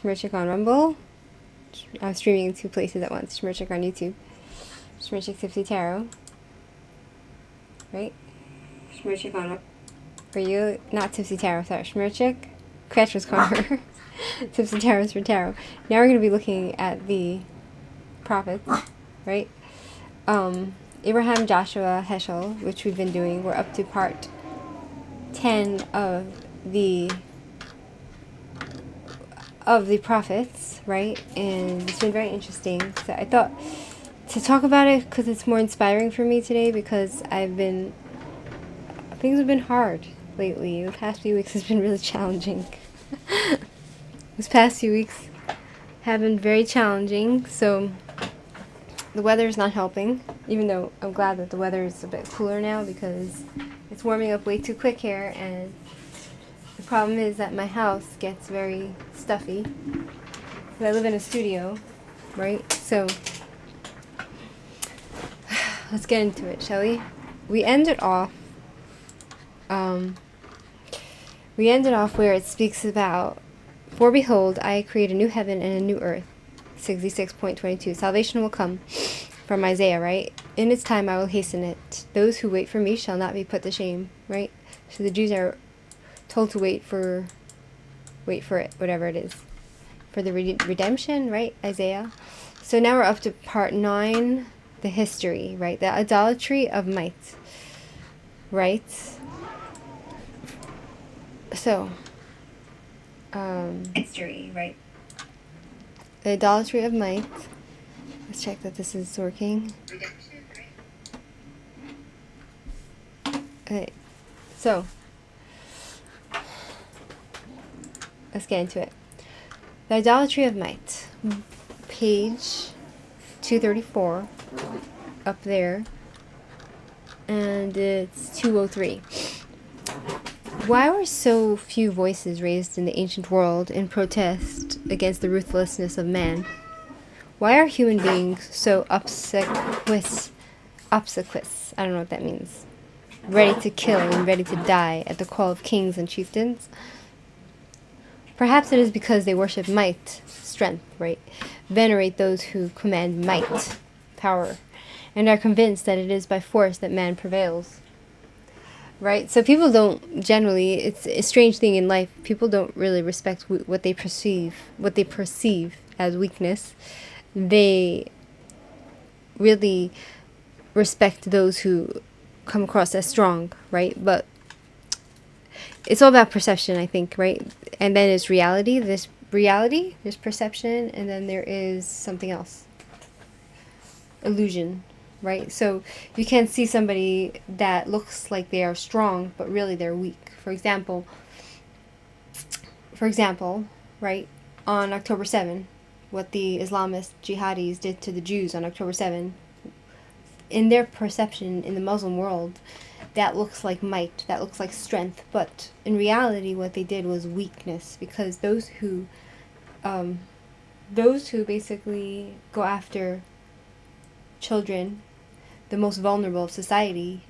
Shmirchik on Rumble. I'm streaming in 2 places at once. Shmirchik on YouTube. Shmirchik TIPSY Tarot. Right? Shmirchik on for you. Not TIPSY Tarot, sorry. Shmirchik. Crutch's Corner. TIPSY Tarot's for Tarot. Now we're going to be looking at the prophets. Right? Abraham, Joshua, Heschel, which we've been doing. We're up to part 10 of the prophets, right? And it's been very interesting. So I thought to talk about it because it's more inspiring for me today, because things have been hard lately. The past few weeks has been really challenging. This past few weeks have been very challenging. So the weather is not helping, even though I'm glad that the weather is a bit cooler now, because it's warming up way too quick here, and the problem is that my house gets very stuffy. I live in a studio, right? So let's get into it, shall we? We ended off where it speaks about, "For behold, I create a new heaven and a new earth." 66.22. Salvation will come from Isaiah, right? "In its time I will hasten it. Those who wait for me shall not be put to shame," right? So the Jews are told to wait for it, whatever it is, for the redemption, right? Isaiah. So now we're up to part 9, the history, right? The idolatry of might, right? So, history, right? The idolatry of might. Let's check that this is working. Redemption, right? Okay, so let's get into it. The idolatry of might, page 234, up there, and it's 203. Why were so few voices raised in the ancient world in protest against the ruthlessness of man? Why are human beings so obsequious? I don't know what that means. Ready to kill and ready to die at the call of kings and chieftains? Perhaps it is because they worship might, strength, right? Venerate those who command might, power, and are convinced that it is by force that man prevails. Right? So people don't generally, it's a strange thing in life, people don't really respect what they perceive as weakness. They really respect those who come across as strong, right? But it's all about perception, I think, right? And then there's reality, there's perception, and then there is something else. Illusion. Right? So you can see somebody that looks like they are strong, but really they're weak. For example, right, on October 7, what the Islamist jihadis did to the Jews on October 7, in their perception in the Muslim world, that looks like might, that looks like strength, but in reality what they did was weakness, because those who basically go after children, the most vulnerable of society,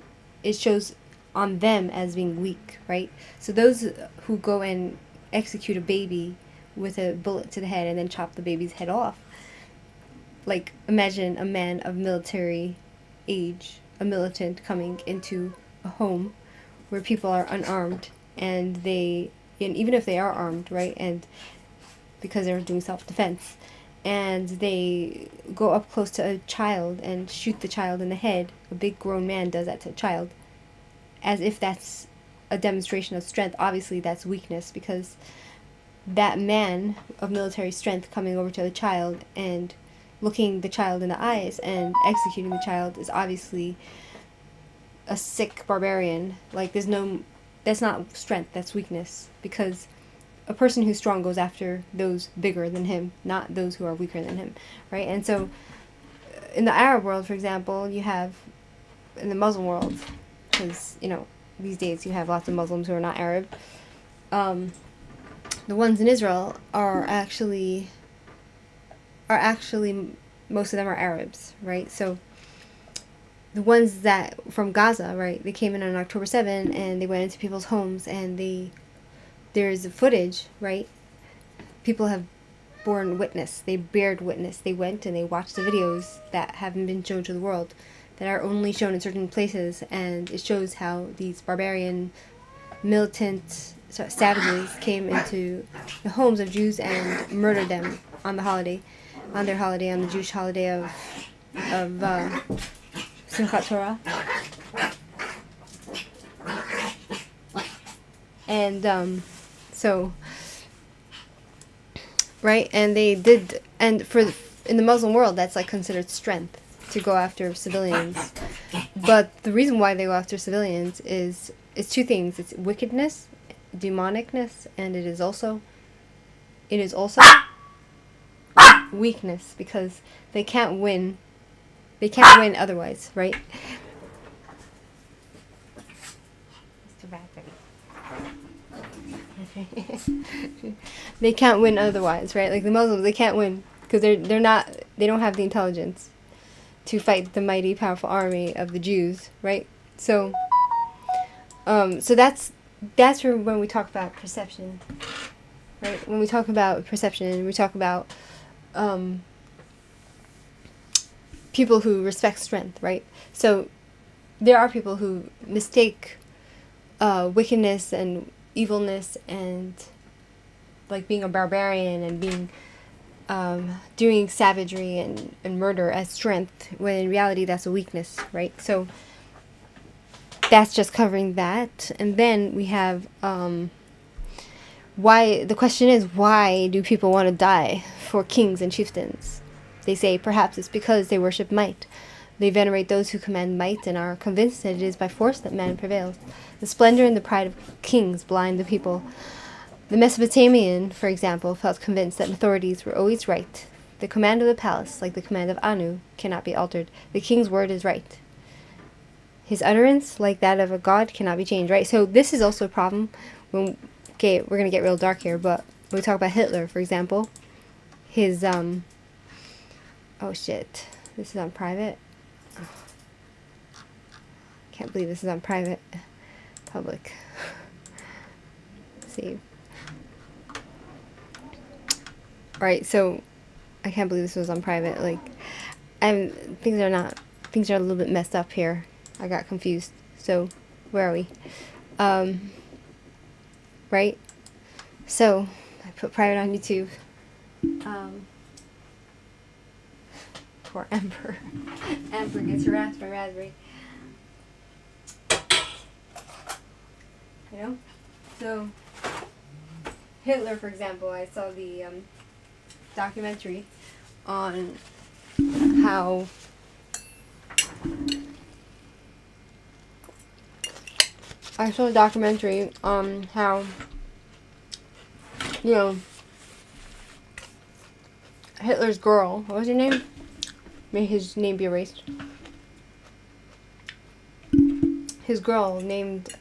it shows on them as being weak, right? So those who go and execute a baby with a bullet to the head and then chop the baby's head off, like, imagine a man of military age, a militant, coming into a home where people are unarmed, and even if they are armed, right, and because they're doing self-defense, and they go up close to a child and shoot the child in the head. A big grown man does that to a child, as if that's a demonstration of strength. Obviously that's weakness, because that man of military strength coming over to the child and looking the child in the eyes and executing the child is obviously a sick barbarian. Like, that's not strength, that's weakness, because a person who's strong goes after those bigger than him, not those who are weaker than him, right? And so in the Arab world, for example, you have, in the Muslim world, because, these days you have lots of Muslims who are not Arab, the ones in Israel are actually, most of them are Arabs, right? So the ones that, from Gaza, right, they came in on October 7, and they went into people's homes, and there's footage, right? People have borne witness. They bared witness. They went and they watched the videos that haven't been shown to the world, that are only shown in certain places, and it shows how these barbarian, militant savages came into the homes of Jews and murdered them on their holiday, on the Jewish holiday of Simchat Torah. And so, right, and they did, and in the Muslim world, that's like considered strength to go after civilians. But the reason why they go after civilians is two things: it's wickedness, demonicness, and it is also weakness, because they can't win. They can't win otherwise, right? They can't win otherwise, right? Like the Muslims, they can't win because they don't have the intelligence to fight the mighty, powerful army of the Jews, right? So, so that's where, when we talk about perception, right? When we talk about perception, we talk about people who respect strength, right? So there are people who mistake wickedness and evilness and like being a barbarian and being doing savagery and murder as strength, when in reality that's a weakness, right? So that's just covering that. And then we have why, the question is, why do people want to die for kings and chieftains? They say perhaps it's because they worship might. They venerate those who command might and are convinced that it is by force that man prevails. The splendor and the pride of kings blind the people. The Mesopotamian, for example, felt convinced that authorities were always right. The command of the palace, like the command of Anu, cannot be altered. The king's word is right. His utterance, like that of a god, cannot be changed, right? So this is also a problem when, okay, we're going to get real dark here, but when we talk about Hitler, for example, his, oh shit, this is on private. Oh. Can't believe this is on private. Public. Save. Alright, so I can't believe this was on private. Like, things are a little bit messed up here. I got confused. So, where are we? Right? So, I put private on YouTube. Poor Emperor. Emperor gets harassed by Raspberry. You know? So, Hitler, for example, I saw the documentary on how you know, Hitler's girl, what was her name? May his name be erased. His girl named,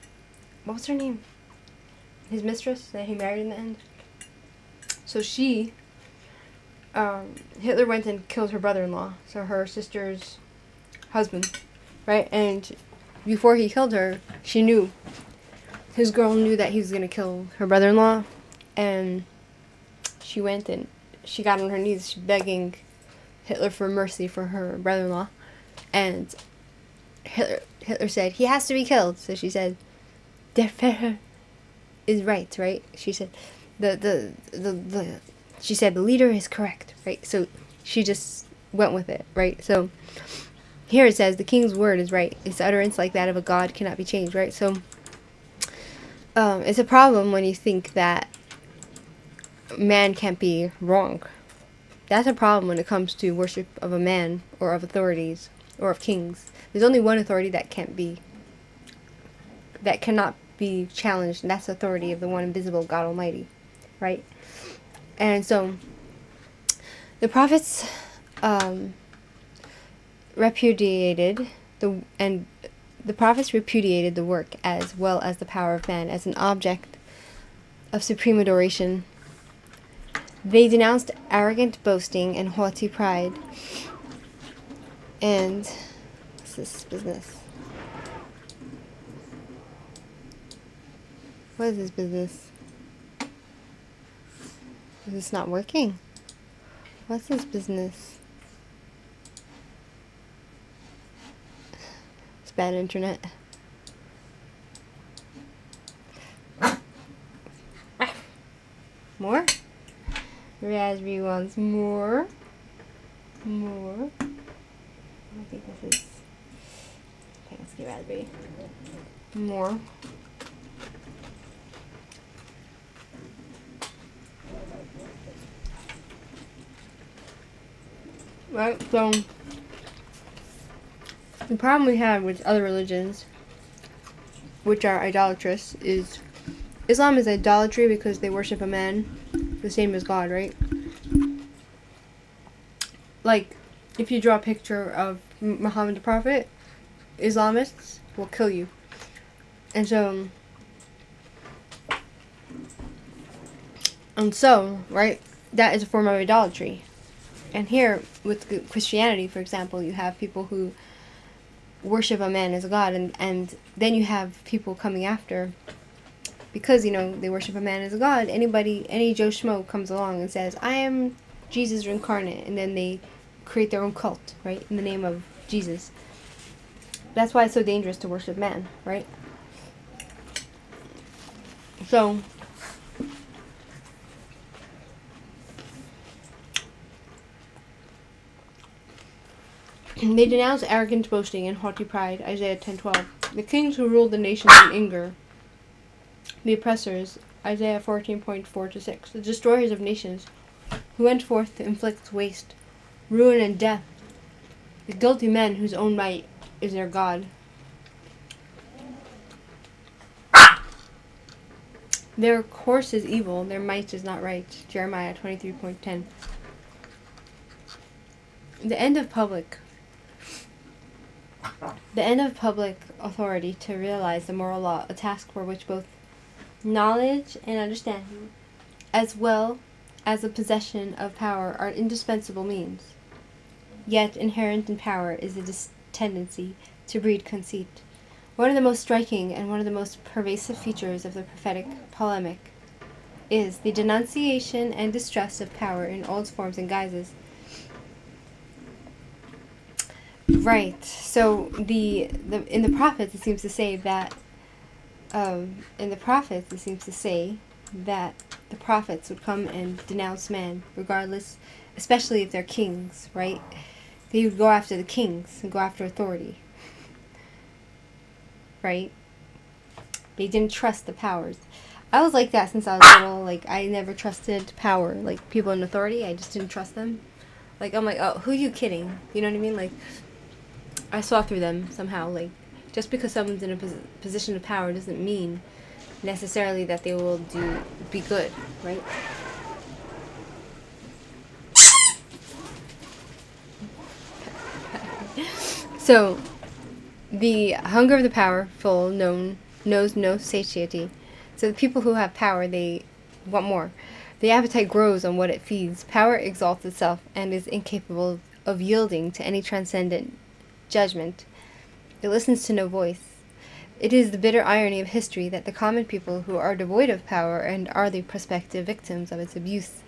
what was her name? His mistress that he married in the end. So she, Hitler went and killed her brother-in-law, so her sister's husband, right? And before he killed her, she knew. His girl knew that he was going to kill her brother-in-law, and she went and she got on her knees begging Hitler for mercy for her brother-in-law. And Hitler said, he has to be killed. So she said, der Führer is right, right? She said, she said, the leader is correct, right? So she just went with it, right? So here it says, the king's word is right. Its utterance, like that of a god, cannot be changed, right? So it's a problem when you think that man can't be wrong. That's a problem when it comes to worship of a man or of authorities or of kings. There's only one authority that cannot be challenged, and that's the authority of the one invisible God Almighty, right? And so the prophets repudiated the work as well as the power of man as an object of supreme adoration. They denounced arrogant boasting and haughty pride. And what's this business? What is this business? Is this not working? What's this business? It's bad internet. More? Raspberry wants more. More. I think this is... Okay, let's get raspberry. More. Right, so the problem we have with other religions, which are idolatrous, is Islam is idolatry because they worship a man the same as God, right? Like, if you draw a picture of Muhammad the Prophet, Islamists will kill you. And so, right, that is a form of idolatry. And here, with Christianity, for example, you have people who worship a man as a god, and then you have people coming after, because, they worship a man as a god. Any Joe Schmo comes along and says, I am Jesus incarnate, and then they create their own cult, right, in the name of Jesus. That's why it's so dangerous to worship man, right? So, they denounce arrogant boasting and haughty pride, Isaiah 10:12. The kings who ruled the nations in anger, the oppressors, Isaiah 14:4-6. The destroyers of nations, who went forth to inflict waste, ruin, and death. The guilty men whose own might is their God. Their course is evil, their might is not right, Jeremiah 23:10. The end of public authority to realize the moral law, a task for which both knowledge and understanding, as well as the possession of power, are indispensable means. Yet inherent in power is a tendency to breed conceit. One of the most striking and one of the most pervasive features of the prophetic polemic is the denunciation and distrust of power in all its forms and guises. Right. So in the prophets it seems to say that the prophets would come and denounce man, regardless, especially if they're kings, right? They would go after the kings and go after authority, right? They didn't trust the powers. I was like that since I was little. Like, I never trusted power. Like, people in authority, I just didn't trust them. Like, I'm like, oh, who are you kidding? You know what I mean? Like, I saw through them somehow. Like, just because someone's in a position of power doesn't mean necessarily that they will be good, right? So, the hunger of the powerful knows no satiety. So the people who have power, they want more. The appetite grows on what it feeds. Power exalts itself and is incapable of yielding to any transcendent judgment. It listens to no voice. It is the bitter irony of history that the common people who are devoid of power and are the prospective victims of its abuse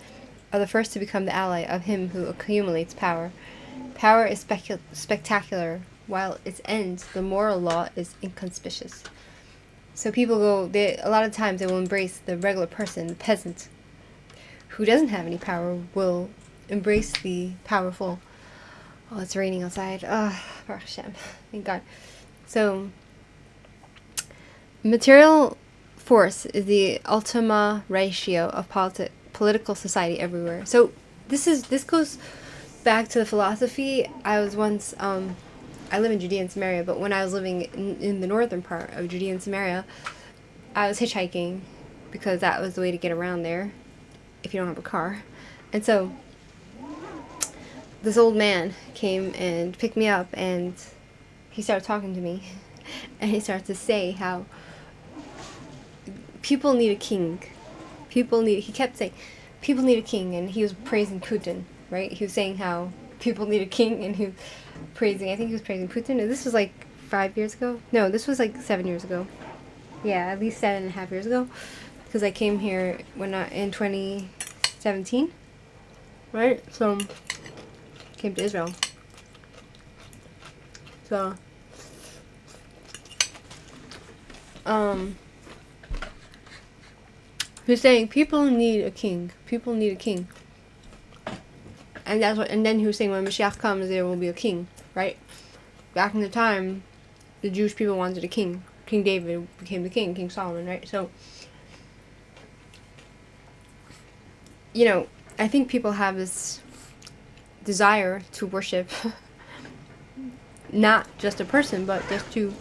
are the first to become the ally of him who accumulates power. Power is spectacular, while its end, the moral law, is inconspicuous. So people a lot of times they will embrace the regular person, the peasant, who doesn't have any power, will embrace the powerful. Oh, it's raining outside. Baruch Hashem. Thank God. So, material force is the ultima ratio of political society everywhere. So, this goes back to the philosophy. I was once, I live in Judea and Samaria, but when I was living in the northern part of Judea and Samaria, I was hitchhiking because that was the way to get around there if you don't have a car. And so this old man came and picked me up, and he started talking to me, and he started to say how people need a king. He kept saying, people need a king, and he was praising Putin, right? He was saying how people need a king, and he was praising Putin. And this was like 5 years ago. No, this was like 7 years ago. Yeah, at least 7.5 years ago, because I came here in 2017, right? So, came to Israel. So, he's saying people need a king. People need a king. And that's what. And then he was saying when Mashiach comes, there will be a king, right? Back in the time, the Jewish people wanted a king. King David became the king, King Solomon, right? So, you know, I think people have this desire to worship not just a person, but just to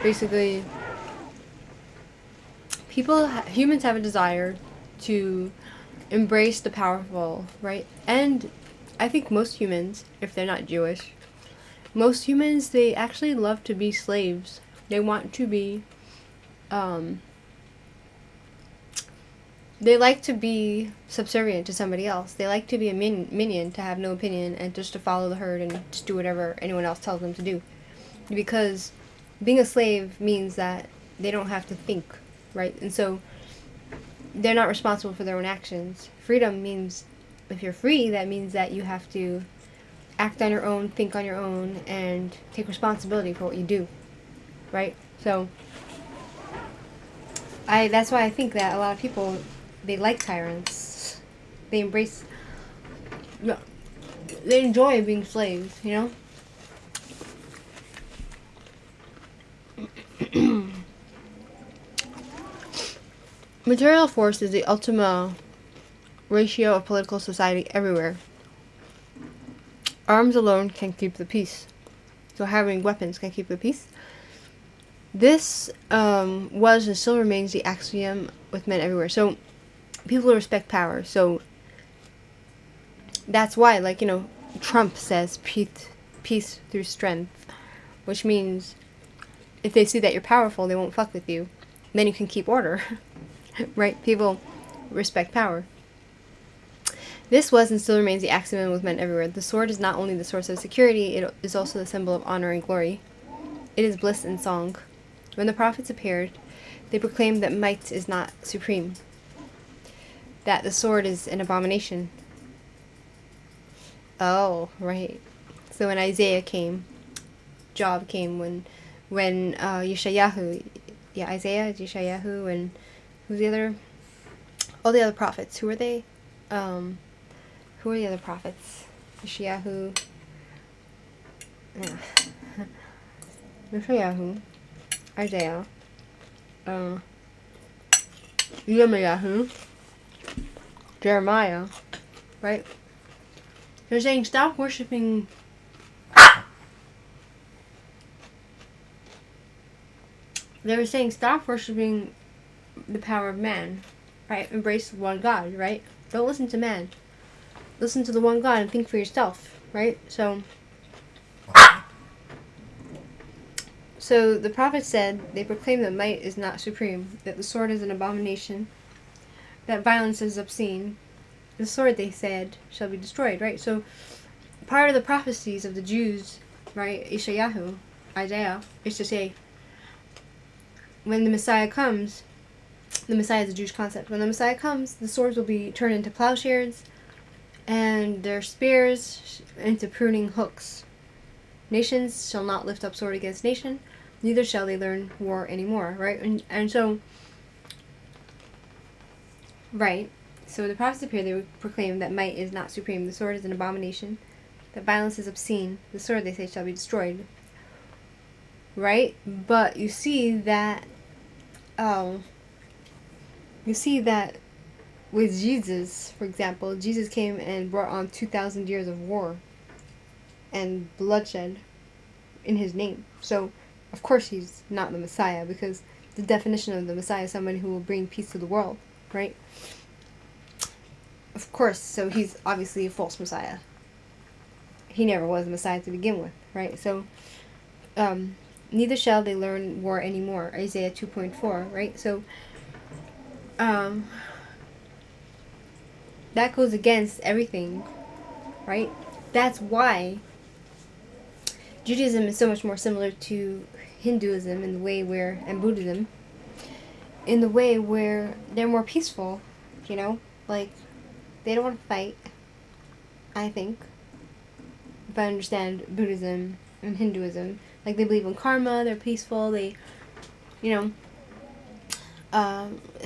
basically humans have a desire to embrace the powerful, right? And I think most humans, if they're not Jewish, most humans, they actually love to be slaves. They want to be, they like to be subservient to somebody else. They like to be a minion, to have no opinion, and just to follow the herd and just do whatever anyone else tells them to do. Because being a slave means that they don't have to think, right? And so they're not responsible for their own actions. Freedom means, if you're free, that means that you have to act on your own, think on your own, and take responsibility for what you do, right? So that's why I think that a lot of people, they like tyrants. They embrace, they enjoy being slaves, you know? Material force is the ultimate ratio of political society everywhere. Arms alone can keep the peace. So having weapons can keep the peace. This was and still remains the axiom with men everywhere. So people respect power. So that's why, like, you know, Trump says peace through strength, which means if they see that you're powerful, they won't fuck with you. Then you can keep order. Right? People respect power. This was and still remains the axiom with men everywhere. The sword is not only the source of security, it is also the symbol of honor and glory. It is bliss and song. When the prophets appeared, they proclaimed that might is not supreme, that the sword is an abomination. Oh, right. So when Isaiah came, Job came, when Yeshayahu, Isaiah, Yeshayahu, and who's the other? All the other prophets. Who are they? Who are the other prophets? Yeshayahu. Yeshayahu. Isaiah. Yirmiyahu. Jeremiah. Right? They're saying stop worshiping. They were saying stop worshiping the power of man, right? Embrace one God, right? Don't listen to man. Listen to the one God and think for yourself, right? So the prophet said, they proclaim that might is not supreme, that the sword is an abomination, that violence is obscene. The sword, they said, shall be destroyed, right? So part of the prophecies of the Jews, right, Isaiah, is to say, when the Messiah comes, the Messiah is a Jewish concept. When the Messiah comes, the swords will be turned into plowshares, and their spears into pruning hooks. Nations shall not lift up sword against nation, neither shall they learn war anymore, right? And so, right, so the prophets appear, they would proclaim that might is not supreme, the sword is an abomination, that violence is obscene, the sword, they say, shall be destroyed. Right? But you see that with Jesus, for example, Jesus came and brought on 2,000 years of war and bloodshed in his name. So, of course, he's not the Messiah, because the definition of the Messiah is someone who will bring peace to the world, right? Of course, so he's obviously a false Messiah. He never was a Messiah to begin with, right? So, neither shall they learn war anymore, Isaiah 2.4, right? So, that goes against everything, right? That's why Judaism is so much more similar to Hinduism in the way where, and Buddhism, in the way where they're more peaceful, you know? Like, they don't want to fight. I think, if I understand Buddhism and Hinduism. Like, they believe in karma, they're peaceful, they, you know,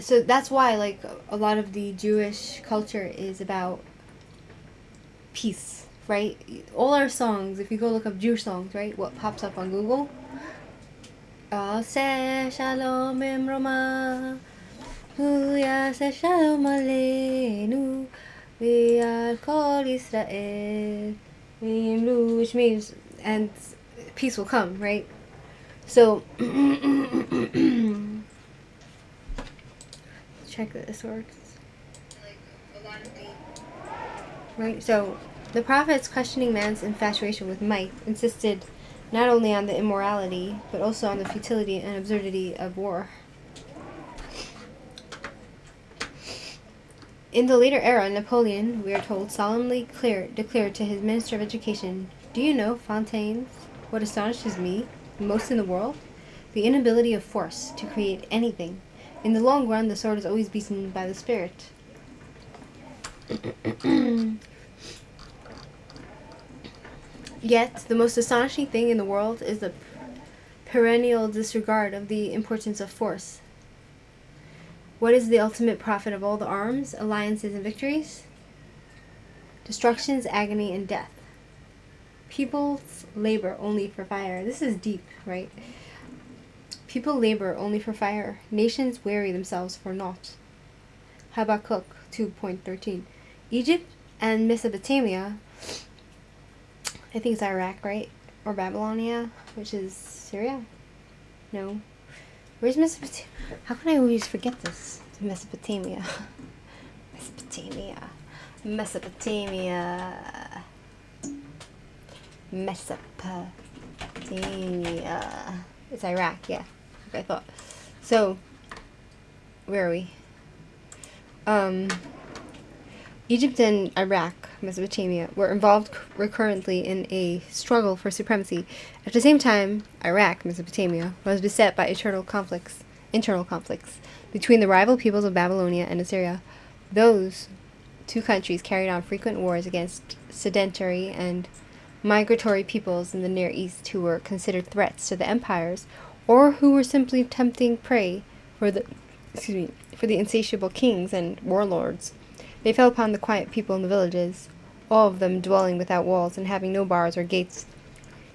so that's why, like, a lot of the Jewish culture is about peace, right? All our songs, if you go look up Jewish songs, right, what pops up on Google? Aseh shalom emroma, yaseh shalom aleinu, v'al kol Yisrael, which means, and peace will come, right? So, check that this works. Right, so the prophets, questioning man's infatuation with might, insisted not only on the immorality, but also on the futility and absurdity of war. In the later era, Napoleon, we are told, solemnly declared to his Minister of Education, "Do you know, Fontaines, what astonishes me most in the world? The inability of force to create anything. In the long run, the sword is always beaten by the spirit." Yet, the most astonishing thing in the world is the perennial disregard of the importance of force. What is the ultimate profit of all the arms, alliances, and victories? Destructions, agony, and death. Peoples labor only for fire. This is deep, right? People labor only for fire. Nations weary themselves for naught. Habakkuk 2.13. Egypt and Mesopotamia, I think it's Iraq, right? Or Babylonia, which is Syria? No. Where's Mesopotamia? How can I always forget this? Mesopotamia. Mesopotamia. Mesopotamia. Mesopotamia. It's Iraq, yeah. Okay, I thought. So, where are we? Egypt and Iraq, Mesopotamia, were involved recurrently in a struggle for supremacy. At the same time, Iraq, Mesopotamia, was beset by internal conflicts between the rival peoples of Babylonia and Assyria. Those two countries carried on frequent wars against sedentary and migratory peoples in the Near East who were considered threats to the empires, or who were simply tempting prey for the insatiable kings and warlords. They fell upon the quiet people in the villages, all of them dwelling without walls and having no bars or gates,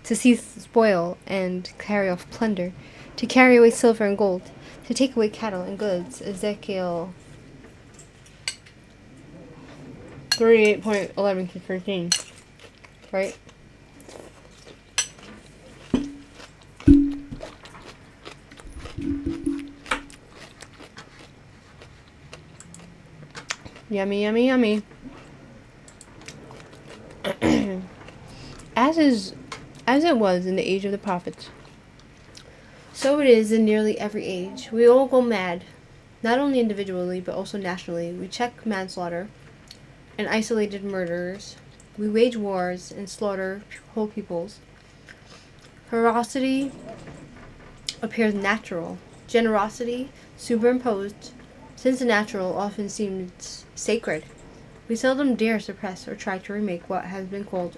to seize spoil and carry off plunder, to carry away silver and gold, to take away cattle and goods. Ezekiel 38.11 to 13. Right? Yummy, yummy, yummy. As it was in the age of the prophets, so it is in nearly every age. We all go mad, not only individually, but also nationally. We check manslaughter and isolated murders. We wage wars and slaughter whole peoples. Ferocity appears natural. Generosity superimposed, since the natural often seems sacred. We seldom dare suppress or try to remake what has been called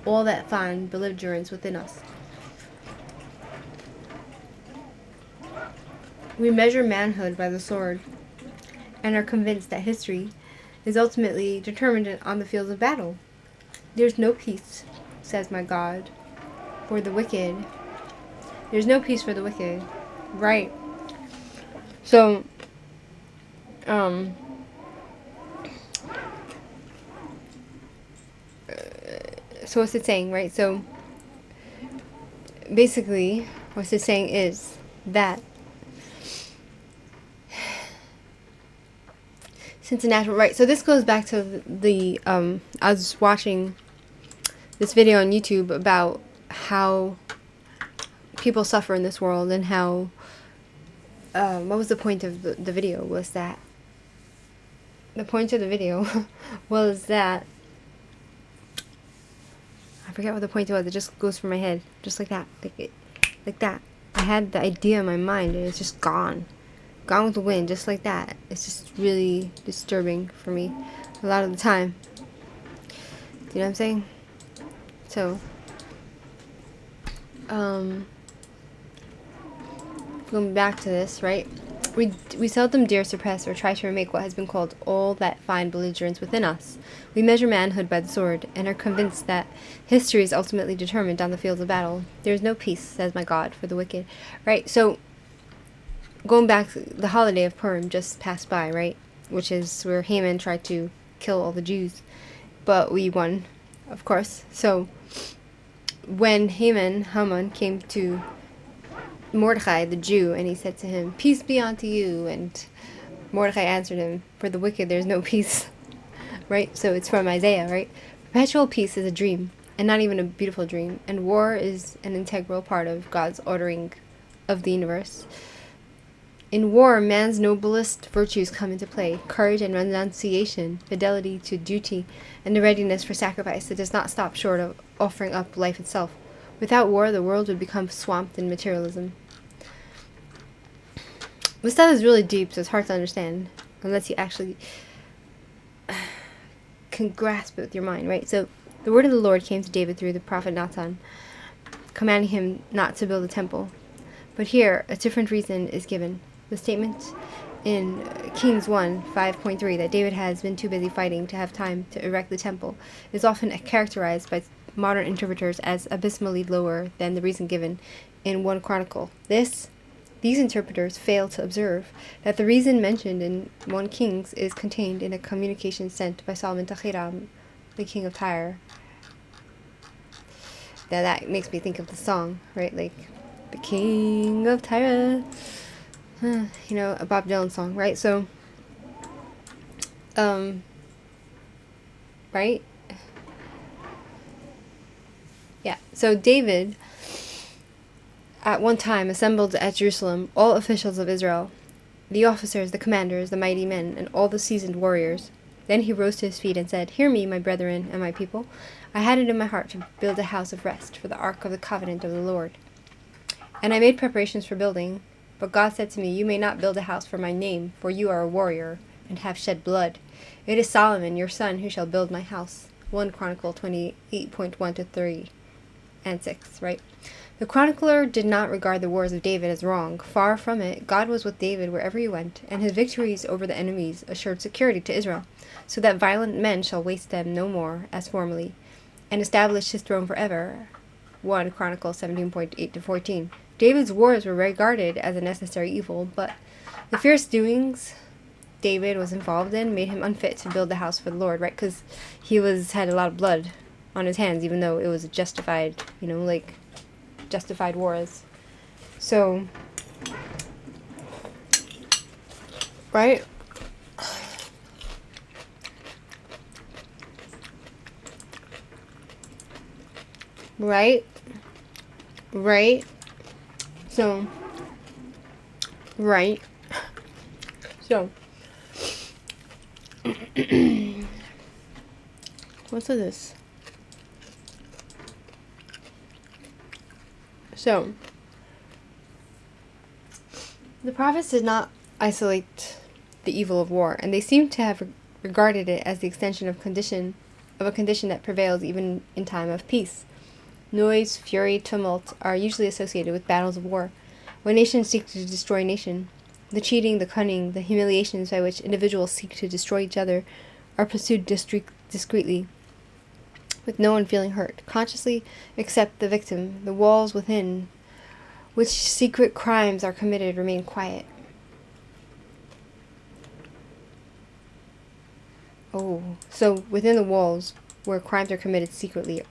all that fine belligerence within us. We measure manhood by the sword, and are convinced that history is ultimately determined on the fields of battle. There's no peace, says my God, for the wicked. There's no peace for the wicked. Right. So, so what's it saying, right? So, basically, what it's saying is that since the natural, right, so this goes back to the I was watching this video on YouTube about how people suffer in this world and how, what was the point of the video was that, the point of the video was that, I forget what the point was, it just goes from my head, just like that, like that. I had the idea in my mind and it's just gone with the wind, just like that. It's just really disturbing for me a lot of the time. You know what I'm saying? So, going back to this, right? We seldom dare suppress or try to remake what has been called all that fine belligerence within us. We measure manhood by the sword, and are convinced that history is ultimately determined on the fields of battle. There is no peace, says my God, for the wicked. Right, so, going back, the holiday of Purim just passed by, right? Which is where Haman tried to kill all the Jews. But we won, of course. So, when Haman came to Mordecai, the Jew, and he said to him, "Peace be unto you," and Mordecai answered him, "For the wicked there is no peace." Right? So it's from Isaiah, right? Perpetual peace is a dream, and not even a beautiful dream, and war is an integral part of God's ordering of the universe. In war, man's noblest virtues come into play: courage and renunciation, fidelity to duty, and a readiness for sacrifice that does not stop short of offering up life itself. Without war, the world would become swamped in materialism. This stuff is really deep, so it's hard to understand unless you actually can grasp it with your mind, right? So, the word of the Lord came to David through the prophet Nathan, commanding him not to build a temple. But here, a different reason is given. The statement in Kings 1, 5.3, that David has been too busy fighting to have time to erect the temple, is often characterized by modern interpreters as abysmally lower than the reason given in 1 Chronicle. These interpreters fail to observe that the reason mentioned in 1 Kings is contained in a communication sent by Solomon to Hiram, the king of Tyre. Now that makes me think of the song, right? Like, the king of Tyre. You know, a Bob Dylan song, right? So, right? Yeah, so David at one time assembled at Jerusalem all officials of Israel, the officers, the commanders, the mighty men, and all the seasoned warriors. Then he rose to his feet and said, "Hear me, my brethren and my people. I had it in my heart to build a house of rest for the ark of the covenant of the Lord. And I made preparations for building, but God said to me, You may not build a house for my name, for you are a warrior, and have shed blood. It is Solomon, your son, who shall build my house." 1 Chronicle 28.1-3 and 6, right? The chronicler did not regard the wars of David as wrong. Far from it. God was with David wherever he went, and his victories over the enemies assured security to Israel, so that violent men shall waste them no more, as formerly, and establish his throne forever. 1 Chronicle 17.8-14. David's wars were regarded as a necessary evil, but the fierce doings David was involved in made him unfit to build the house for the Lord, right? Because he had a lot of blood on his hands, even though it was justified, justified wars. So, right? Right? So, right? So, what's this? So, the prophets did not isolate the evil of war, and they seem to have regarded it as the extension of a condition that prevails even in time of peace. Noise, fury, tumult are usually associated with battles of war, when nations seek to destroy nation. The cheating, the cunning, the humiliations by which individuals seek to destroy each other are pursued discreetly, with no one feeling hurt, consciously except the victim. The walls within which secret crimes are committed remain quiet. Oh, so within the walls where crimes are committed secretly,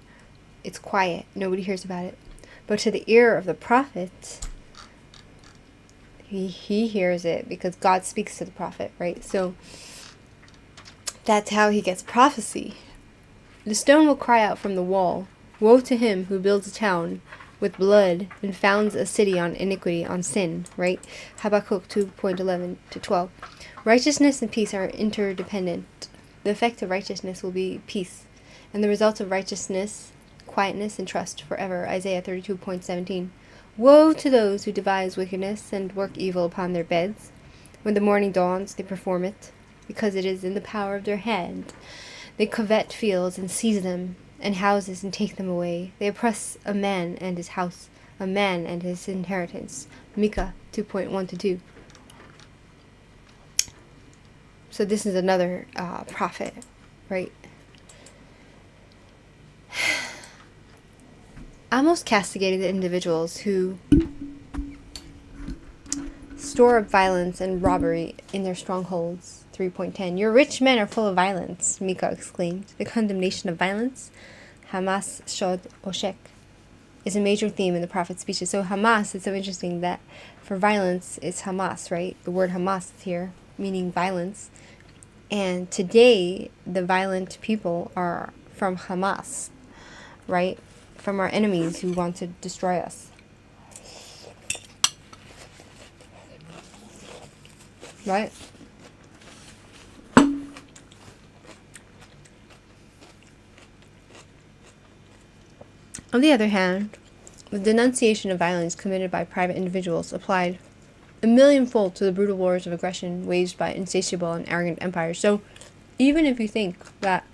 it's quiet. Nobody hears about it. But to the ear of the prophet, he hears it because God speaks to the prophet, right? So that's how he gets prophecy. The stone will cry out from the wall, "Woe to him who builds a town with blood and founds a city on iniquity, on sin," right? Habakkuk 2.11-12. Righteousness and peace are interdependent. The effect of righteousness will be peace, and the result of righteousness, quietness and trust forever. Isaiah 32.17. Woe to those who devise wickedness and work evil upon their beds. When the morning dawns, they perform it, because it is in the power of their hand. They covet fields and seize them, and houses and take them away. They oppress a man and his house, a man and his inheritance. Micah 2.1-2. So this is another prophet, right? Amos castigated the individuals who store up violence and robbery in their strongholds. 3.10. Your rich men are full of violence, Micah exclaimed. The condemnation of violence, Hamas Shod Oshek, is a major theme in the prophet's speeches. So Hamas, it's so interesting that for violence, it's Hamas, right? The word Hamas is here, meaning violence. And today, the violent people are from Hamas, right? From our enemies who want to destroy us. Right? On the other hand, the denunciation of violence committed by private individuals applied a millionfold to the brutal wars of aggression waged by insatiable and arrogant empires. So, even if you think that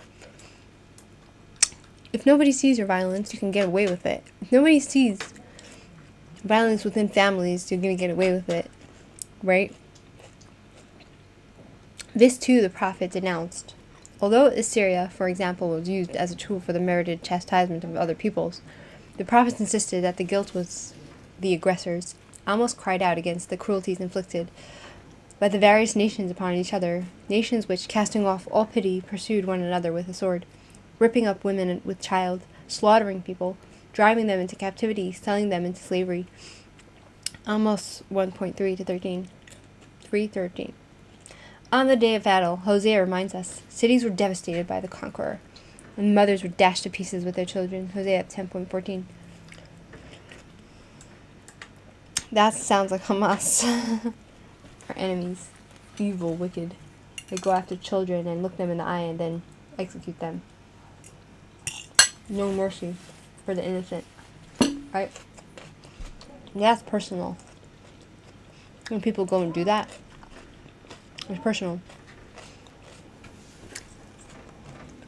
if nobody sees your violence, you can get away with it. If nobody sees violence within families, you're going to get away with it, right? This too the prophet denounced. Although Assyria, for example, was used as a tool for the merited chastisement of other peoples, the prophets insisted that the guilt was the aggressors. Amos cried out against the cruelties inflicted by the various nations upon each other, nations which, casting off all pity, pursued one another with a sword, ripping up women with child, slaughtering people, driving them into captivity, selling them into slavery. Amos 1.3-13. 3:13. On the day of battle, Hosea reminds us, cities were devastated by the conqueror, and mothers were dashed to pieces with their children. Hosea 10.14. That sounds like Hamas. Our enemies, evil, wicked. They go after children and look them in the eye and then execute them. No mercy for the innocent. Right? And that's personal. When people go and do that, it's personal.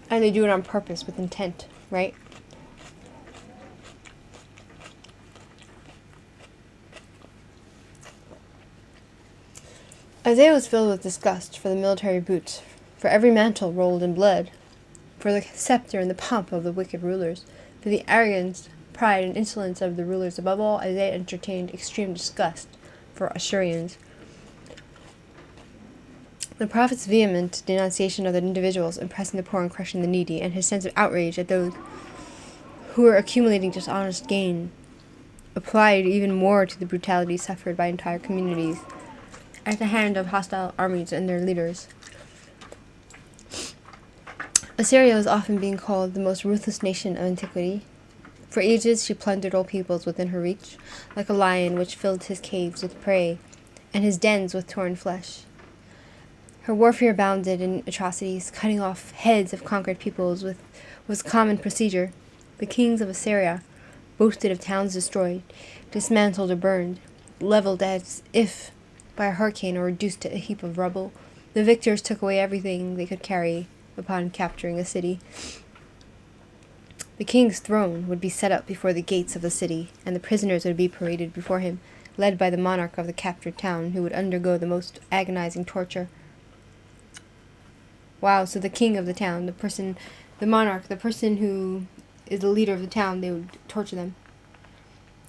And they do it on purpose with intent, right? Isaiah was filled with disgust for the military boots, for every mantle rolled in blood, for the scepter and the pomp of the wicked rulers, for the arrogance, pride, and insolence of the rulers. Above all, Isaiah entertained extreme disgust for Assyrians. The prophet's vehement denunciation of the individuals oppressing the poor and crushing the needy, and his sense of outrage at those who were accumulating dishonest gain, applied even more to the brutality suffered by entire communities at the hand of hostile armies and their leaders. Assyria was often being called the most ruthless nation of antiquity. For ages she plundered all peoples within her reach, like a lion which filled his caves with prey, and his dens with torn flesh. Her warfare abounded in atrocities, cutting off heads of conquered peoples was common procedure. The kings of Assyria boasted of towns destroyed, dismantled or burned, leveled as if by a hurricane or reduced to a heap of rubble. The victors took away everything they could carry upon capturing a city. The king's throne would be set up before the gates of the city, and the prisoners would be paraded before him, led by the monarch of the captured town, who would undergo the most agonizing torture. Wow, so the king of the town, the monarch, the person who is the leader of the town, they would torture them.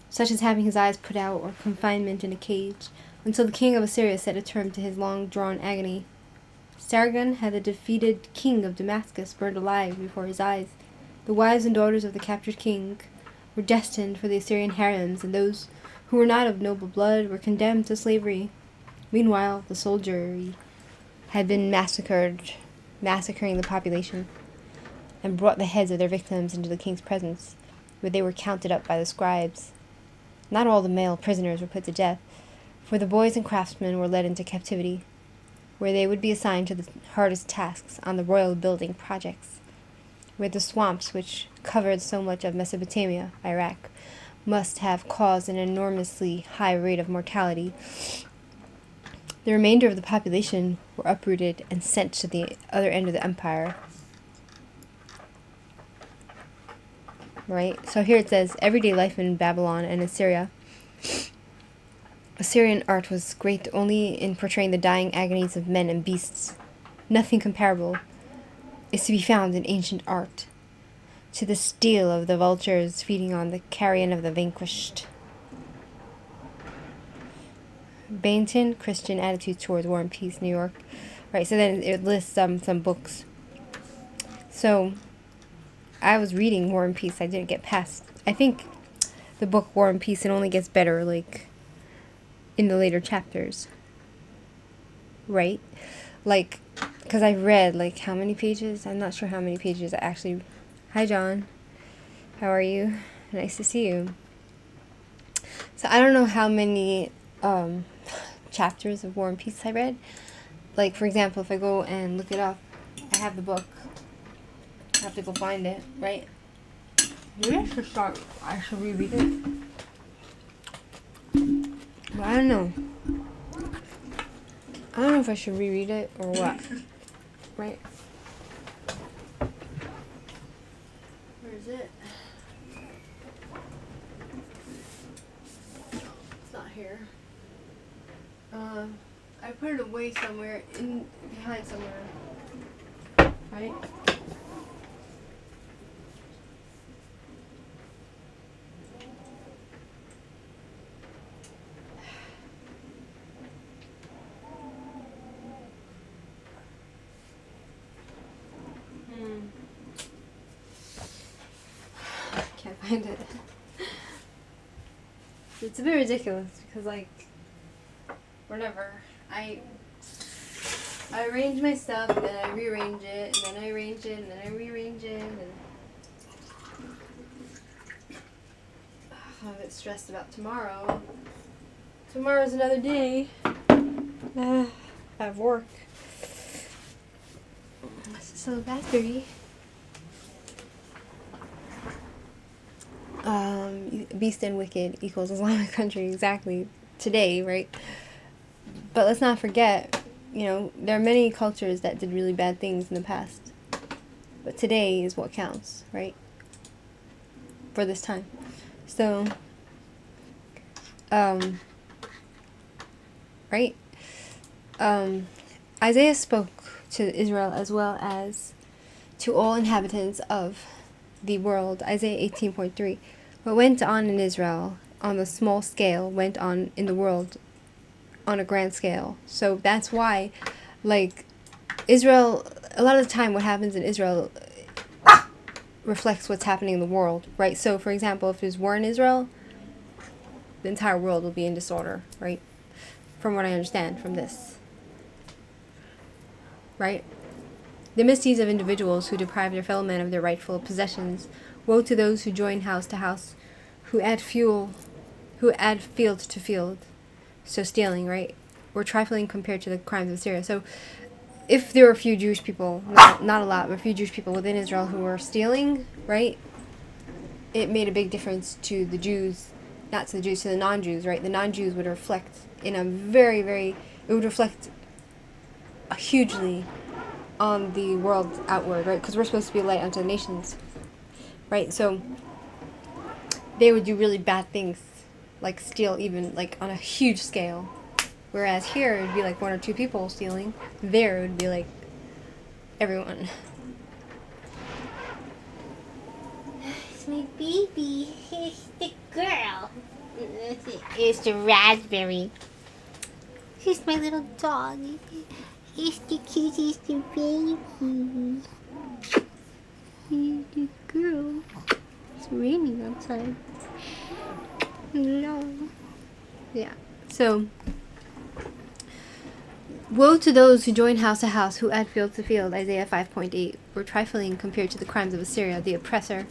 Such as having his eyes put out or confinement in a cage, until the king of Assyria set a term to his long-drawn agony. Sargon had the defeated king of Damascus burned alive before his eyes. The wives and daughters of the captured king were destined for the Assyrian harems, and those who were not of noble blood were condemned to slavery. Meanwhile, the soldiery had been massacring the population, and brought the heads of their victims into the king's presence, where they were counted up by the scribes. Not all the male prisoners were put to death, for the boys and craftsmen were led into captivity, where they would be assigned to the hardest tasks on the royal building projects, where the swamps which covered so much of Mesopotamia, Iraq, must have caused an enormously high rate of mortality. The remainder of the population were uprooted and sent to the other end of the empire, right? So here it says, everyday life in Babylon and Assyria. Assyrian art was great only in portraying the dying agonies of men and beasts. Nothing comparable is to be found in ancient art to the steel of the vultures feeding on the carrion of the vanquished. Bainton, Christian Attitudes Towards War and Peace, New York. Right, so then it lists some books. So, I was reading War and Peace. I didn't get past, I think the book War and Peace, it only gets better, like, in the later chapters. Right? Like, because I've read, like, how many pages? I'm not sure how many pages I actually... Hi, John. How are you? Nice to see you. So, I don't know how many chapters of War and Peace I read. Like, for example, if I go and look it up, I have the book. I have to go find it, right? Maybe I should reread it. But I don't know. I don't know if I should reread it or what. Right? Where is it? It's not here. I put it away somewhere, behind somewhere. Right? Can't find it. It's a bit ridiculous because, like, whatever. I arrange my stuff, and then I rearrange it, and then I arrange it, and then I rearrange it, and I'm a bit stressed about tomorrow. Tomorrow's another day. I have work. So Raspberry. Beast and Wicked equals Islamic country, exactly. Today, right? But let's not forget, you know, there are many cultures that did really bad things in the past. But today is what counts, right? For this time. So, right? Isaiah spoke to Israel as well as to all inhabitants of the world. Isaiah 18.3. What went on in Israel on the small scale went on in the world on a grand scale. So that's why, like, Israel, a lot of the time what happens in Israel reflects what's happening in the world, right? So, for example, if there's war in Israel, the entire world will be in disorder, right? From what I understand from this. Right? The misdeeds of individuals who deprive their fellow men of their rightful possessions. Woe to those who join house to house, who add field to field. So stealing, right? Or trifling compared to the crimes of Syria. So if there were a few Jewish people, not a lot, but a few Jewish people within Israel who were stealing, right? It made a big difference to the Jews, not to the Jews, to the non-Jews, right? The non-Jews would reflect in a it would reflect hugely on the world outward, right? Because we're supposed to be a light unto the nations, right? So they would do really bad things, like steal even, like, on a huge scale. Whereas here, it would be like one or two people stealing. There, it would be like everyone. It's my baby. It's the girl. It's the Raspberry. She's my little dog. It's the cutest baby. It's the girl. It's raining outside. No. Yeah. So, woe to those who join house to house, who add field to field, Isaiah 5.8, were trifling compared to the crimes of Assyria, the oppressor.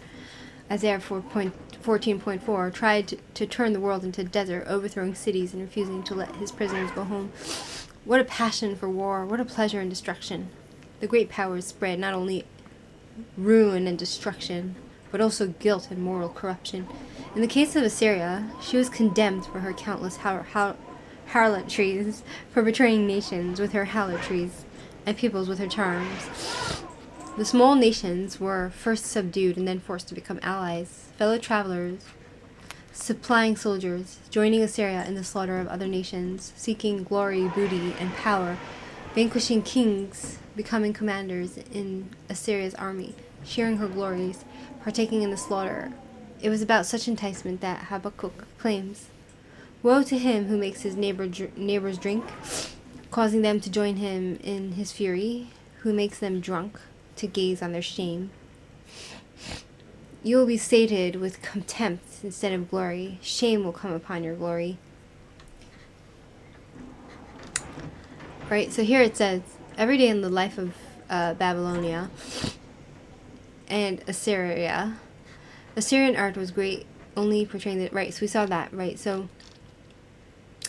Isaiah 14.4, tried to turn the world into a desert, overthrowing cities and refusing to let his prisoners go home. What a passion for war, what a pleasure in destruction. The great powers spread not only ruin and destruction, but also guilt and moral corruption. In the case of Assyria, she was condemned for her countless harlotries, for betraying nations with her harlotries, and peoples with her charms. The small nations were first subdued and then forced to become allies, fellow travelers, supplying soldiers, joining Assyria in the slaughter of other nations, seeking glory, booty, and power, vanquishing kings, becoming commanders in Assyria's army, sharing her glories, partaking in the slaughter. It was about such enticement that Habakkuk claims, "Woe to him who makes his neighbors drink, causing them to join him in his fury, who makes them drunk to gaze on their shame. You will be sated with contempt instead of glory. Shame will come upon your glory." Right, so here it says, every day in the life of Babylonia and Assyria, Assyrian art was great, only portraying the... Right, so we saw that, right? So,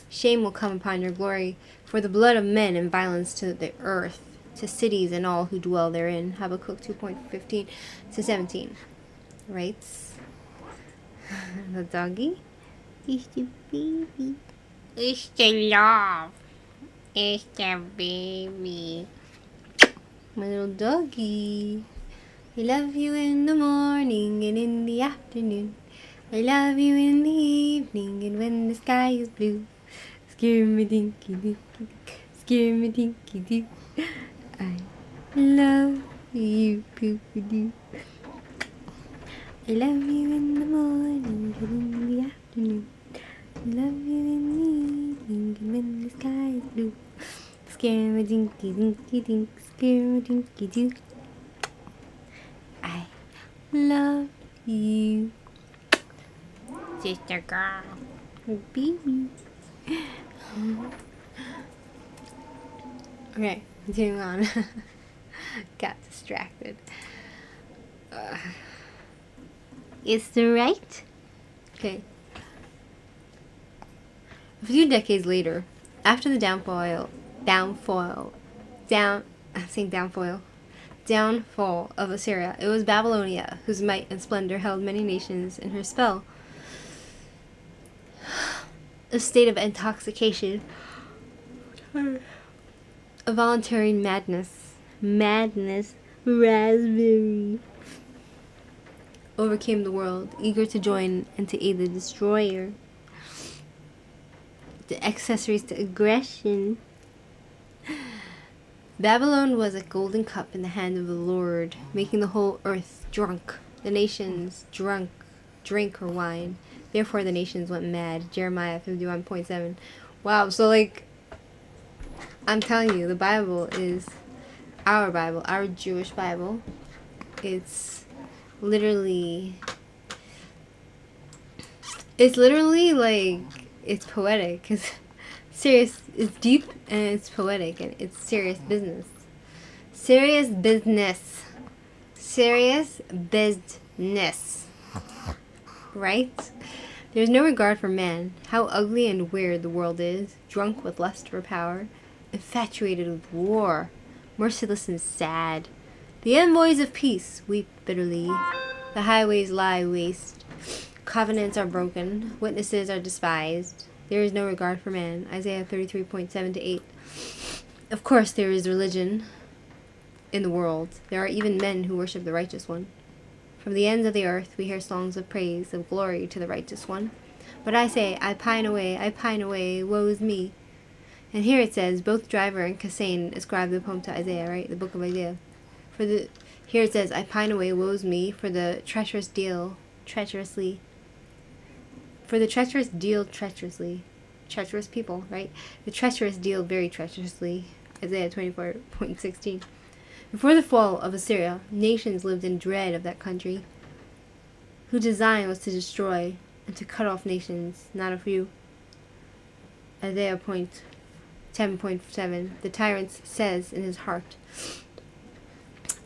shame will come upon your glory, for the blood of men and violence to the earth, to cities and all who dwell therein. Habakkuk 2:15 to 17. Right? The doggy is the baby. It's the love. It's the baby. My little doggy. I love you in the morning and in the afternoon. I love you in the evening and when the sky is blue. Skirmadinky-doo, skirmadinky-doo. I love you, poop-a-doo. I love you in the morning and in the afternoon. I love you in the evening and when the sky is blue. Skirmadinky-dinky-dink, skirmadinky-doo. I love you, sister girl, baby. Okay, continuing on. Got distracted. It's the right. Okay. A few decades later, after the downfall of Assyria, it was Babylonia whose might and splendor held many nations in her spell. A state of intoxication, a voluntary madness, raspberry, overcame the world, eager to join and to aid the destroyer. The accessories to aggression. Babylon was a golden cup in the hand of the Lord, making the whole earth drunk. The nations drink her wine. Therefore the nations went mad. Jeremiah 51:7. Wow, so like, I'm telling you, the Bible is our Bible, our Jewish Bible. It's literally like, it's poetic. It's serious, it's deep, and it's poetic, and it's serious business. Serious business. Right? There's no regard for man. How ugly and weird the world is, drunk with lust for power, infatuated with war, merciless and sad. The envoys of peace weep bitterly. The highways lie waste. Covenants are broken. Witnesses are despised. There is no regard for man. Isaiah 33:7-8. Of course there is religion in the world. There are even men who worship the righteous one. From the ends of the earth we hear songs of praise, of glory to the righteous one. But I say, I pine away, woe is me. And here it says, both Driver and Kasane ascribe the poem to Isaiah, right? The book of Isaiah. Here it says, I pine away, woe is me, for the treacherous deal treacherously. Treacherous people, right? The treacherous deal very treacherously. Isaiah 24:16. Before the fall of Assyria, nations lived in dread of that country, whose design was to destroy and to cut off nations, not a few. Isaiah 10:7. The tyrant says in his heart,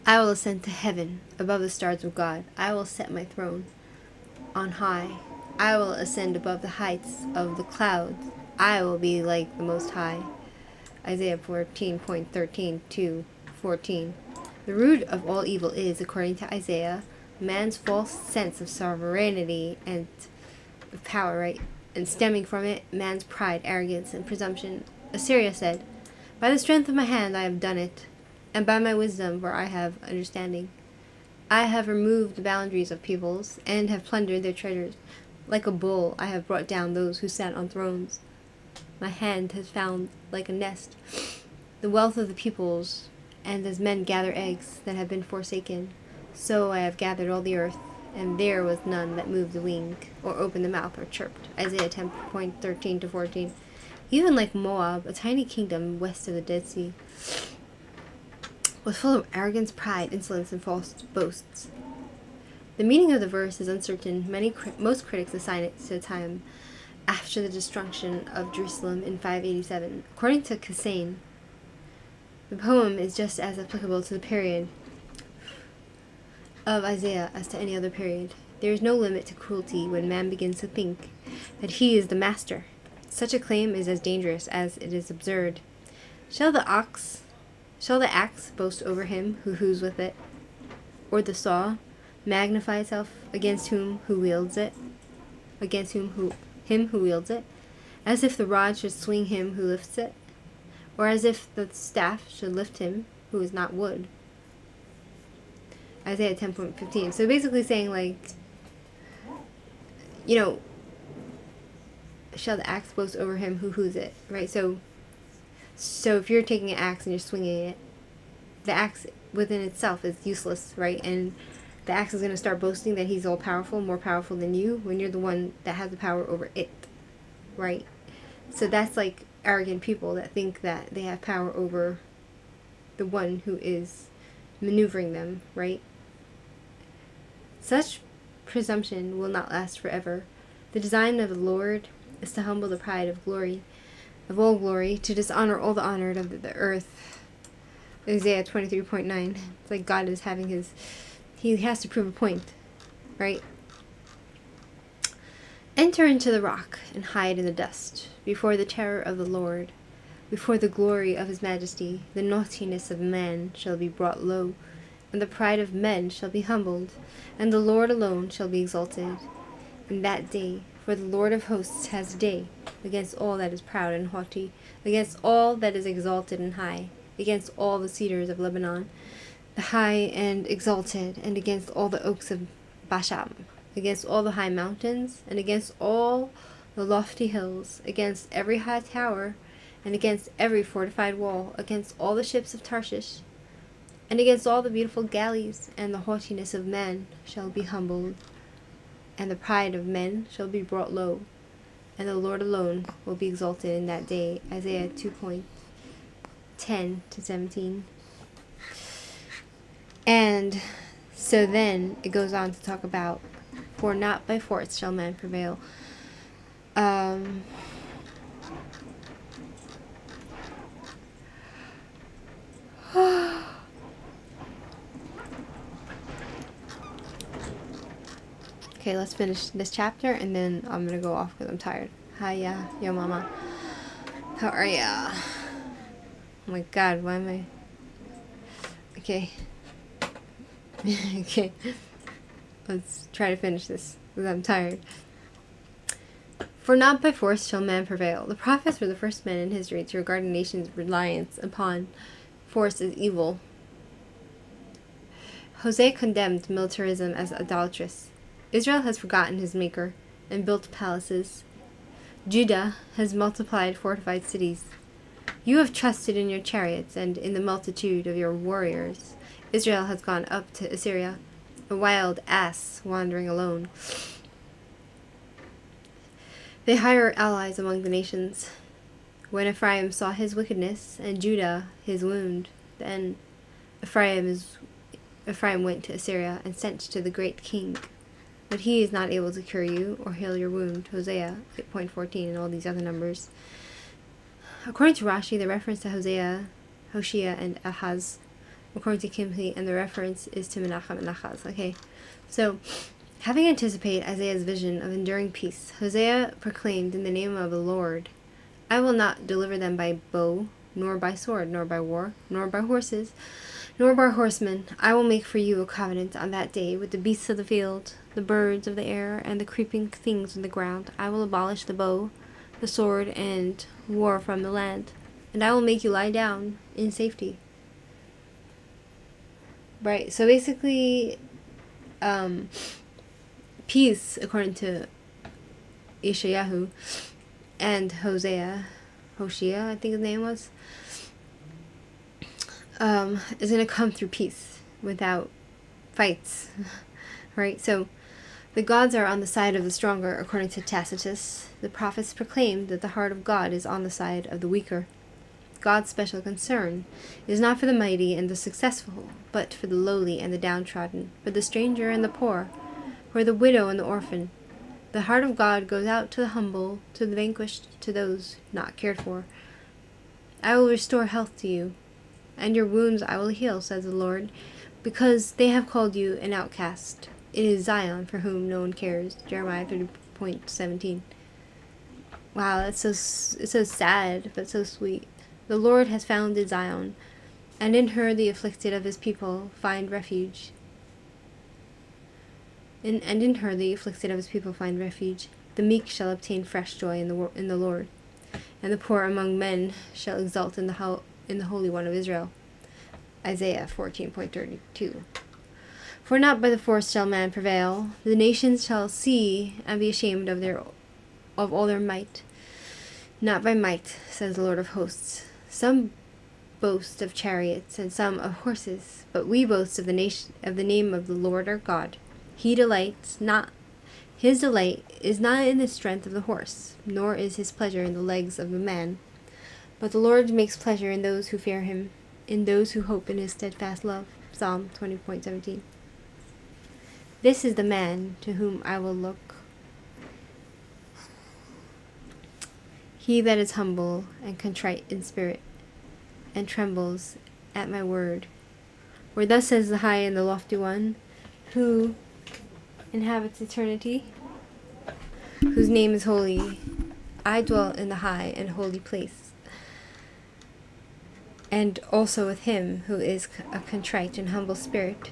I will ascend to heaven above the stars of God. I will set my throne on high. I will ascend above the heights of the clouds. I will be like the Most High. Isaiah 14:13-14. The root of all evil is, according to Isaiah, man's false sense of sovereignty and of power, right? And stemming from it, man's pride, arrogance, and presumption. Assyria said, by the strength of my hand I have done it, and by my wisdom, for I have understanding. I have removed the boundaries of peoples, and have plundered their treasures. Like a bull, I have brought down those who sat on thrones. My hand has found, like a nest, the wealth of the peoples, and as men gather eggs that have been forsaken, so I have gathered all the earth, and there was none that moved the wing, or opened the mouth, or chirped. Isaiah 10:13-14. Even like Moab, a tiny kingdom west of the Dead Sea, was full of arrogance, pride, insolence, and false boasts. The meaning of the verse is uncertain. Most critics assign it to the time after the destruction of Jerusalem in 587. According to Kassain, the poem is just as applicable to the period of Isaiah as to any other period. There is no limit to cruelty when man begins to think that he is the master. Such a claim is as dangerous as it is absurd. Shall the axe boast over him who's with it, or the saw magnify itself against him who wields it, as if the rod should swing him who lifts it, or as if the staff should lift him who is not wood. Isaiah 10:15. So basically saying, like, shall the axe boast over him who's it, right? So if you're taking an axe and you're swinging it, the axe within itself is useless, right? And the axe is going to start boasting that he's all powerful, more powerful than you, when you're the one that has the power over it, right? So that's like arrogant people that think that they have power over the one who is maneuvering them, right? Such presumption will not last forever. The design of the Lord is to humble the pride of all glory, to dishonor all the honored of the earth. Isaiah 23:9. It's like God is having he has to prove a point, right? Enter into the rock and hide in the dust, before the terror of the Lord, before the glory of his majesty. The naughtiness of man shall be brought low, and the pride of men shall be humbled, and the Lord alone shall be exalted in that day. For the Lord of hosts has a day against all that is proud and haughty, against all that is exalted and high, against all the cedars of Lebanon, the high and exalted, and against all the oaks of Bashan, against all the high mountains, and against all the lofty hills, against every high tower, and against every fortified wall, against all the ships of Tarshish, and against all the beautiful galleys. And the haughtiness of man shall be humbled, and the pride of men shall be brought low, and the Lord alone will be exalted in that day. Isaiah 2:10-17. And so then it goes on to talk about, for not by force shall man prevail. Okay, let's finish this chapter, and then I'm gonna go off because I'm tired. Hiya, yo mama. How are ya? Oh my god, why am I... Okay. Okay. Let's try to finish this, because I'm tired. For not by force shall man prevail. The prophets were the first men in history to regard a nation's reliance upon force as evil. Hosea condemned militarism as idolatrous. Israel has forgotten his maker and built palaces. Judah has multiplied fortified cities. You have trusted in your chariots and in the multitude of your warriors. Israel has gone up to Assyria, a wild ass wandering alone. They hire allies among the nations. When Ephraim saw his wickedness and Judah his wound, then Ephraim went to Assyria and sent to the great king. But he is not able to cure you or heal your wound. Hosea 8:14 and all these other numbers. According to Rashi, the reference to Hosea, Hoshea, and Ahaz. According to Kimhi, and the reference is to Menachem and Ahaz. Okay, so having anticipated Isaiah's vision of enduring peace, Hosea proclaimed in the name of the Lord, I will not deliver them by bow, nor by sword, nor by war, nor by horses, nor by horsemen. I will make for you a covenant on that day with the beasts of the field, the birds of the air, and the creeping things on the ground. I will abolish the bow, the sword, and war from the land, and I will make you lie down in safety. Right. So basically, peace, according to Ishayahu and Hosea, I think his name was, is going to come through peace without fights. Right? So the gods are on the side of the stronger, according to Tacitus. The prophets proclaimed that the heart of God is on the side of the weaker. God's special concern is not for the mighty and the successful, but for the lowly and the downtrodden, for the stranger and the poor, for the widow and the orphan. The heart of God goes out to the humble, to the vanquished, to those not cared for. I will restore health to you, and your wounds I will heal, says the Lord, because they have called you an outcast. It is Zion for whom no one cares. Jeremiah 30:17. Wow, it's so sad, but so sweet. The Lord has founded Zion, and in her the afflicted of his people find refuge. And in her the afflicted of his people find refuge. The meek shall obtain fresh joy in the Lord, and the poor among men shall exult in the Holy One of Israel. Isaiah 14:32. For not by the force shall man prevail. The nations shall see and be ashamed of all their might. Not by might, says the Lord of hosts. Some boast of chariots and some of horses, but we boast of the name of the Lord our God. His delight is not in the strength of the horse, nor is his pleasure in the legs of the man. But the Lord makes pleasure in those who fear him, in those who hope in his steadfast love. Psalm 20:17. This is the man to whom I will look. He that is humble and contrite in spirit, and trembles at my word. For thus says the high and the lofty one, who inhabits eternity, whose name is holy. I dwell in the high and holy place, and also with him who is a contrite and humble spirit,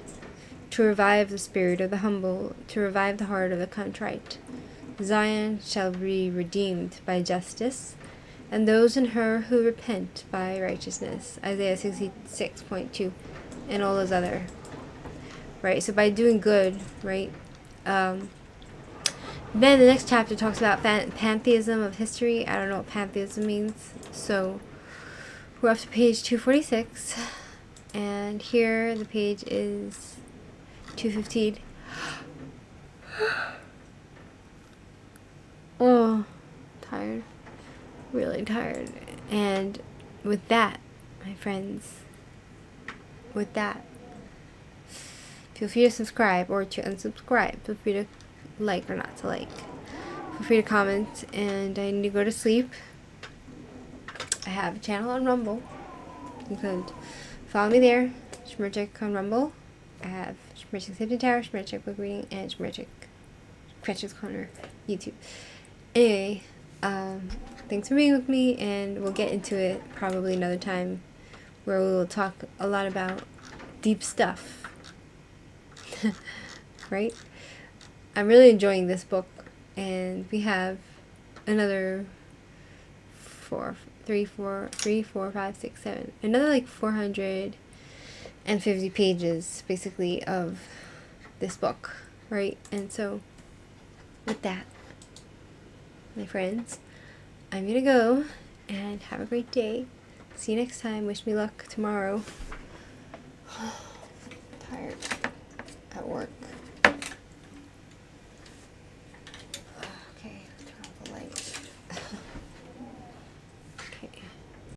to revive the spirit of the humble, to revive the heart of the contrite. Zion shall be redeemed by justice, and those in her who repent by righteousness. Isaiah 66:2, and all those other. Right, so by doing good, right? Then the next chapter talks about pantheism of history. I don't know what pantheism means. So we're up to page 246, and here the page is 215. Oh, tired. Really tired. And with that, my friends, feel free to subscribe or to unsubscribe. Feel free to like or not to like. Feel free to comment, and I need to go to sleep. I have a channel on Rumble. You could follow me there. Shmirchik on Rumble. I have Shmirchik's Hidden Tower, Shmirchik Book Reading, and Shmirchik Cratchit's Corner YouTube. Anyway, thanks for being with me, and we'll get into it probably another time, where we will talk a lot about deep stuff. Right? I'm really enjoying this book, and we have another 450 pages basically of this book, right? And so with that, my friends, I'm gonna go, and have a great day. See you next time. Wish me luck tomorrow. Tired at work.